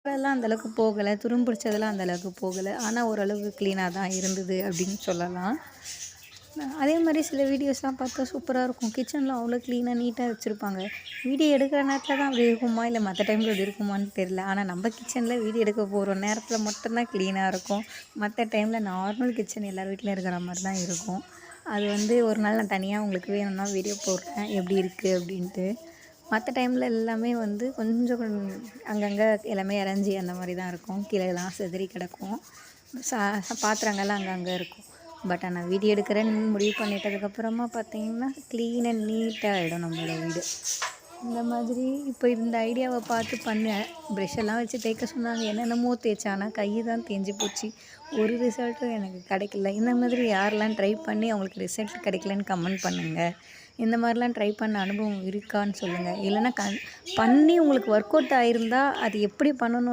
அதெல்லாம் அந்த அளவுக்கு போகல. துரும் பிடிச்சதெல்லாம் அந்த அளவுக்கு போகல. ஆனா ஓரளவுக்கு கிளீனா தான் இருந்தது அப்படின்னு சொல்லலாம். அதே மாரி சில வீடியோஸ்லாம் பார்த்தா சூப்பரா இருக்கும். கிச்சன்லாம் அவ்வளோ கிளீனா, நீட்டா வச்சிருப்பாங்க. வீடியோ எடுக்கிற நேரத்தில தான் அப்படி இருக்குமா? இல்ல மத்த டைம்ல இப்படி இருக்குமான்னு தெரியல. ஆனா நம்ம கிச்சன்ல வீடியோ எடுக்க போற நேரத்தில மட்டும் தான் கிளீனா இருக்கும். மத்த டைம்ல நார்மல் கிச்சன் எல்லார் வீட்லயும் இருக்கிற மாரி தான் இருக்கும். அது வந்து ஒரு நாள் நான் தனியா உங்களுக்கு வேணும்னா வீடியோ போடுறேன். எப்படி இருக்கு அப்படின்ட்டு. மத்த டைம்ல எல்லாமே வந்து கொஞ்சம் அங்கங்க எல்லாமே இறஞ்சி அந்த மாரி தான் இருக்கும். கீழலாம் சிதறி கிடக்கும். ச பாத்திரங்கள்லாம் அங்கங்க இருக்கும். பட் ஆனா வீடியோ எடுக்கிறேன்னு முடிவு பண்ணிட்டதுக்கப்புறமா பார்த்தீங்கன்னா, க்ளீன் அண்ட் நீட்டா ஆயிடும் நம்மளோட வீடு. இந்த மாதிரி இப்போ இந்த ஐடியாவ பார்த்து பண்ணேன். ப்ரஷ் எல்லாம் வச்சு தேய்க்க சொன்னாங்க. என்னென்னமோ தேய்ச்சேன். ஆனா கை தான் தேஞ்சு போச்சு. ஒரு ரிசல்ட்டும் எனக்கு கிடைக்கல. இந்த மாதிரி யாரெல்லாம் ட்ரை பண்ணி அவங்களுக்கு ரிசல்ட் கிடைக்கலன்னு கமெண்ட் பண்ணுங்க. இந்த மாரிலாம் ட்ரை பண்ண அனுபவம் இருக்கான்னு சொல்லுங்க. இல்லன்னா பண்ணி உங்களுக்கு ஒர்க் அவுட் ஆயிருந்தா, அது எப்படி பண்ணணும்